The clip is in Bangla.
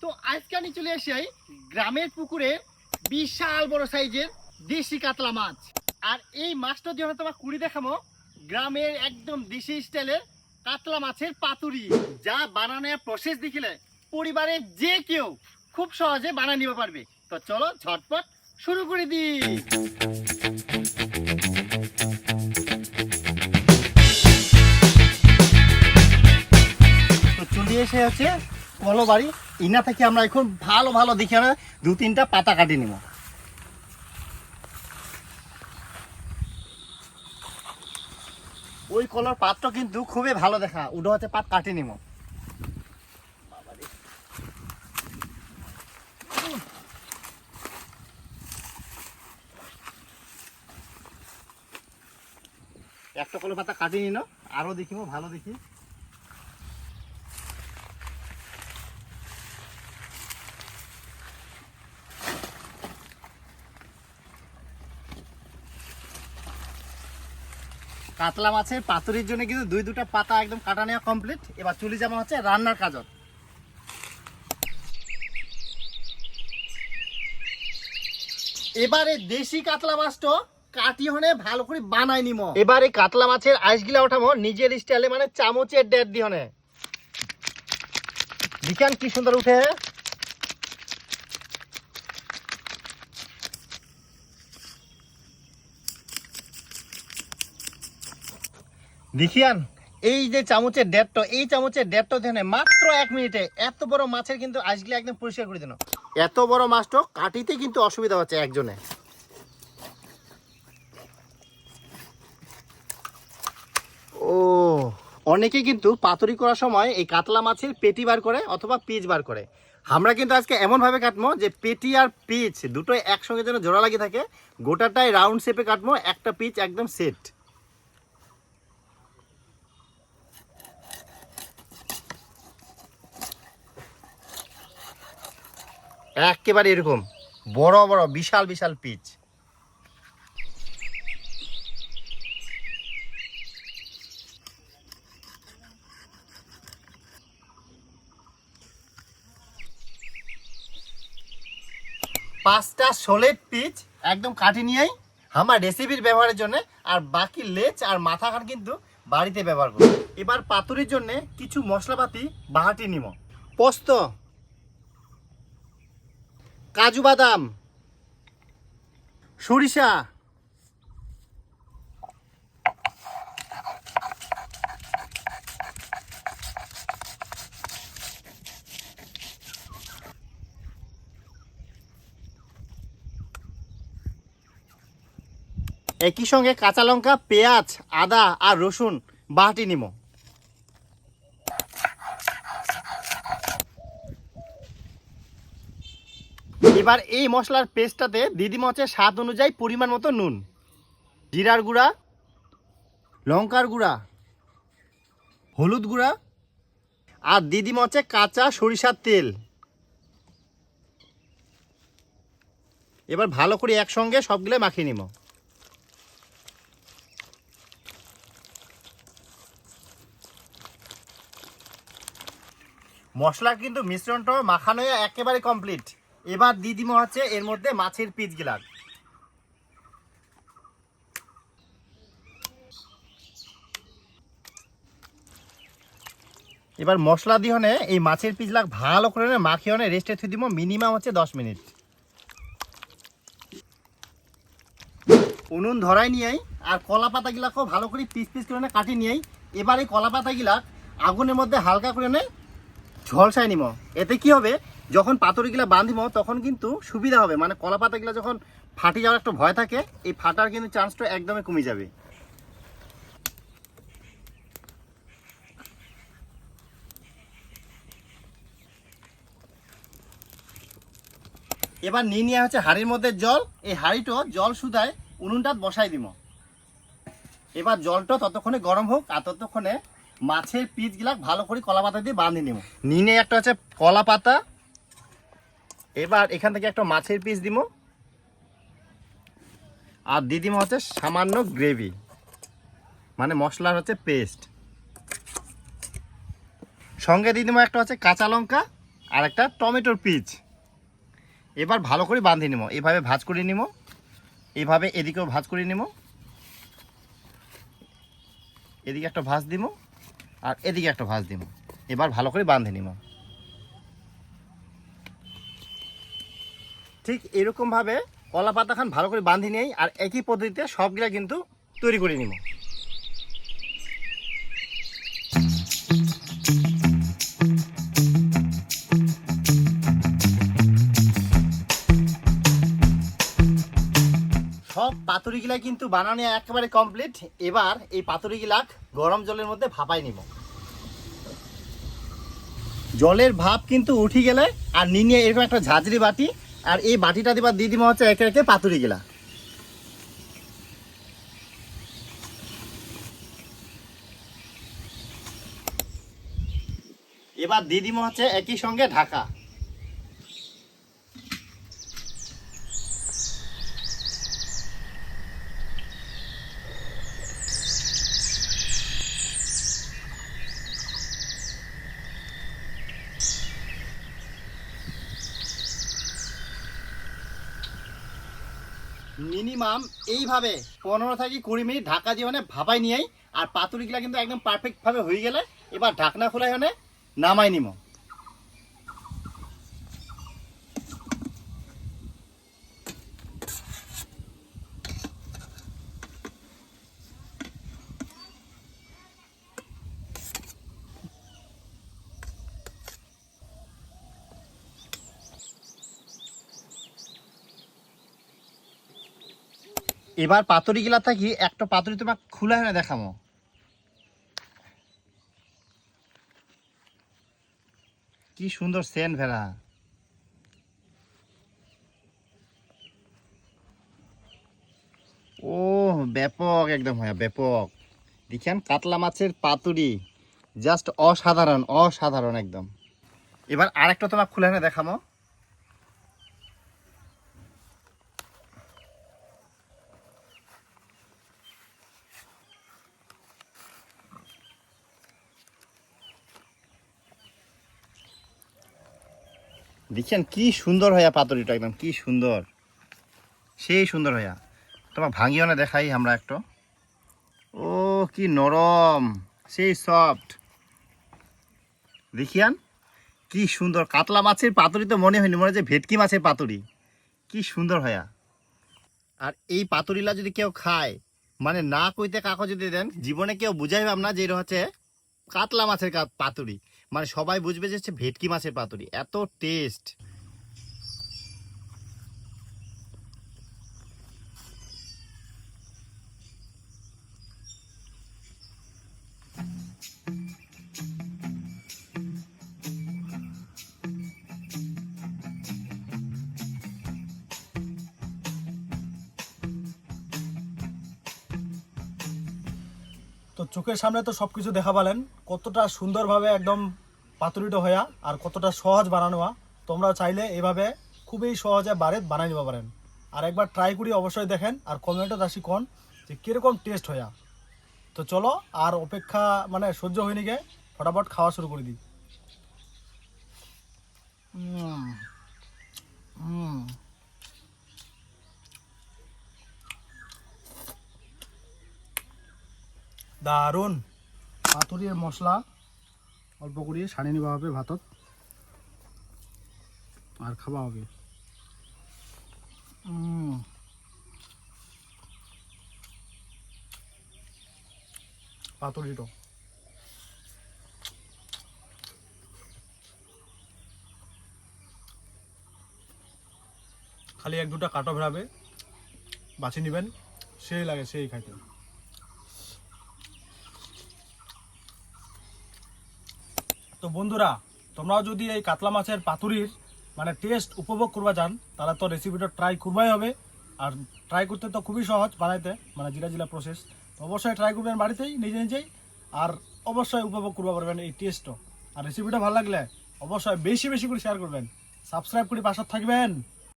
তো আজকে আমি চলে আসি গ্রামের পুকুরে বিশাল বড় সাইজের দেশি কাতলা মাছ। আর এই মাছটা যখন তোমার কুড়ি দেখাবো, গ্রামের একদম দেশি স্টাইলের কাতলা মাছের পাতুরি, যা বানানোর প্রসেস দেখিলে পরিবারের যে কেউ খুব সহজে বানিয়ে নিতে পারবে। তো চলো ঝটপট শুরু করে দিই। তো চলে এসে হচ্ছে কলো বাড়ি। ইনা থেকে আমরা এখন ভালো ভালো দেখে আমরা 2-3টা পাতা কাটি নিব। ওই কলার পাতটা কিন্তু খুবই ভালো দেখা, ওটা হচ্ছে পাত কাটি নিব। একটা কলার পাতা কাটি নিন, আরো দেখিব ভালো দেখি। কাতলা মাছের পাতুরির জন্য কিন্তু 2-2টা পাতা একদম কাটা নেওয়া কমপ্লিট। এবার চলে যাওয়া হচ্ছে রান্নার কাজত। এবারে দেশি কাতলা মাছটা কাটি হনে ভালো করে বানাই নিম। এবার এই কাতলা মাছের আইসগুলা ওঠামো নিজের স্টাইলে, মানে চামচের ডেট দিয়ে হনে। দেখান কি সুন্দর উঠে। দেখিয়ান এই যে চামচের ডেটটা, এই চামচের ডেটটা দেখেন মাত্র 1 মিনিটে এত বড় মাছের কিন্তু আইসগুলা একদম পরিষ্কার করে দিন। এত বড় মাছটা কাটিতে কিন্তু অসুবিধা হচ্ছে একজনে। ও অনেকে কিন্তু পাতুরি করার সময় এই কাতলা মাছের পেটি বার করে অথবা পিচ বার করে। আমরা কিন্তু আজকে এমন ভাবে কাটবো যে পেটি আর পিচ দুটোই একসঙ্গে যেন জোড়া লাগিয়ে থাকে, গোটাটাই রাউন্ড শেপে কাটবো, একটা পিচ একদম সেট। একেবারে এরকম বড় বড় বিশাল বিশাল পিচ। পাঁচটা সলিড পিচ একদম কাটি নিয়েই আমার রেসিপির ব্যবহারের জন্য, আর বাকি লেজ আর মাথাখান কিন্তু বাড়িতে ব্যবহার করব। এবার পাতুরির জন্য কিছু মশলাপাতি বাহাটি নিব। পোস্ত, কাজু বাদাম, সরিষা, একই সঙ্গে কাঁচা লঙ্কা, পেঁয়াজ, আদা আর রসুন বাটি নিব। এবার এই মশলার পেস্টটাতে দিদি হচ্ছে স্বাদ অনুযায়ী পরিমাণ মতো নুন, জিরার গুঁড়া, লঙ্কার গুঁড়া, হলুদ গুঁড়া আর দিদি হচ্ছে কাঁচা সরিষার তেল। এবার ভালো করে একসঙ্গে সবগুলো মাখিয়ে নিব। মশলা কিন্তু মিশ্রণটা মাখানো একেবারে কমপ্লিট। এবার দিদি হচ্ছে এর মধ্যে মাছের পিসগুলা। এবার মশলা দিয়ে এই মাছের পিসগুলা ভালো করে মাখিয়ে রেস্টে থুই দিব মিনিমাম হচ্ছে 10 মিনিট। উনুন ধরাই নিয়েই আর কলা পাতাগুলাকেও ভালো করে পিস পিস করে কাটি নিয়েই এবার এই কলা পাতাগুলা আগুনের মধ্যে হালকা করে ঝলসাই নিব। এতে কি হবে, যখন পাতুরিগুলা বাঁধিব তখন কিন্তু সুবিধা হবে, মানে কলা পাতাগুলা যখন ফাটি যাওয়ার একটা ভয় থাকে, এই ফাটার কিন্তু চান্সটা একদমই কমে যাবে। এবার নিয়ে হচ্ছে হাঁড়ির মধ্যে জল, এই হাঁড়িটা জল শুধায় উনুনটা বসাই দিব। এবার জলটা ততক্ষণে গরম হোক, আর ততক্ষণে মাছের পিসগুলা ভালো করে কলা পাতা দিয়ে বাঁধে নিব। নিয়ে একটা হচ্ছে কলা পাতা, এবার এখান থেকে একটা মাছের পিস দিব আর দিয়ে দিব হচ্ছে সামান্য গ্রেভি, মানে মশলার হচ্ছে পেস্ট। সঙ্গে দিয়ে দিব একটা হচ্ছে কাঁচা লঙ্কা আর একটা টমেটোর পিস। এবার ভালো করে বাঁধিয়ে নিব, এইভাবে ভাঁজ করে নিব, এইভাবে এদিকেও ভাঁজ করে নিব, এদিকে একটা ভাঁজ দিব আর এদিকে একটা ভাঁজ দিব। এবার ভালো করে বাঁধে নিব। ঠিক এরকমভাবে কলা পাতাখান ভালো করে বাঁধি নেই, আর একই পদ্ধতিতে সবগুলা কিন্তু তৈরি করে নিব। সব পাতুরিগুলা কিন্তু বানানো একেবারে কমপ্লিট। এবার এই পাতুরিগুলা গরম জলের মধ্যে ভাপাই নিব। জলের ভাপ কিন্তু উঠে গেলে আর নিয়ে এরকম একটা ঝাঁঝরি বাটি, আর এই বাটিটা দিয়ে দিব হচ্ছে একে একে পাতুরিগুলা। এবার দিয়ে দিব হচ্ছে একই সঙ্গে ঢাকা। মিনিমাম এইভাবে 15 থেকে 20 মিনিট ঢাকা দিয়ে মানে ভাপাই নিয়েই, আর পাতুরিগুলা কিন্তু একদম পারফেক্ট ভাবে হয়ে গেলে এবার ঢাকনা খোলাই মানে নামাই নিব। এবার পাতুরিগুলা থাকি একটা পাতুরি তোমার খোলা হয় না দেখামো। কি সুন্দর সেন্ট ভেড়া। ও ব্যাপক একদম, হয় ব্যাপক। দেখেন কাতলা মাছের পাতুরি জাস্ট অসাধারণ, অসাধারণ একদম। এবার আরেকটা তোমার খুলে এনে দেখামো। দেখেন কি সুন্দর হইয়া পাতুরিটা, একদম কি সুন্দর, সেই সুন্দর হইয়া। তোমার ভাঙিও না দেখাই আমরা একটু। ও কি নরম, সেই সফট। দেখিয়ান কি সুন্দর। কাতলা মাছের পাতুরি তো মনে হয়নি, মনে হচ্ছে ভেটকি মাছের পাতুরি। কি সুন্দর হইয়া। আর এই পাতুরিলা যদি কেউ খায়, মানে না কইতে কাকো যদি দেন, জীবনে কেউ বুঝাই ভাব না যে এটা হচ্ছে কাতলা মাছের পাতুরি। মানে সবাই বুঝবে যে হচ্ছে ভেটকি মাছের পাতুরি, এত টেস্ট। তো চোখের সামনে তো সব কিছু দেখা পেলেন, কতটা সুন্দরভাবে একদম পাতুরিটা হইয়া আর কতটা সহজ বানানো হয়। তোমরাও চাইলে এভাবে খুবই সহজে বাড়িতে বানাই নিতে পারেন। আর একবার ট্রাই করি অবশ্যই দেখেন, আর কমেন্টও দাসি কোন যে কীরকম টেস্ট হইয়া। তো চলো আর অপেক্ষা মানে সহ্য হয়নি গে, ফটাফট খাওয়া শুরু করে দিই। দারুণ। পাতুরির মশলা অল্প করে ছাড়িয়ে নেওয়া হবে ভাতত, আর খাওয়া হবে। পাতুরিটো খালি এক দুটা কাটো ভেড়াবে, বাছি নেবেন, সেই লাগে সেই খাইতে। তো বন্ধুরা, তোমরাও যদি এই কাতলা মাছের পাতুরির মানে টেস্ট উপভোগ করবা চান, তাহলে তো রেসিপিটা ট্রাই করবাই হবে। আর ট্রাই করতে তো খুবই সহজ বানাইতে, মানে জিরা জিরা প্রসেস। তো অবশ্যই ট্রাই করবেন বাড়িতেই নিজে নিজেই, আর অবশ্যই উপভোগ করবা পারবেন এই টেস্টও। আর রেসিপিটা ভালো লাগলে অবশ্যই বেশি বেশি করে শেয়ার করবেন, সাবস্ক্রাইব করে পাশে থাকবেন।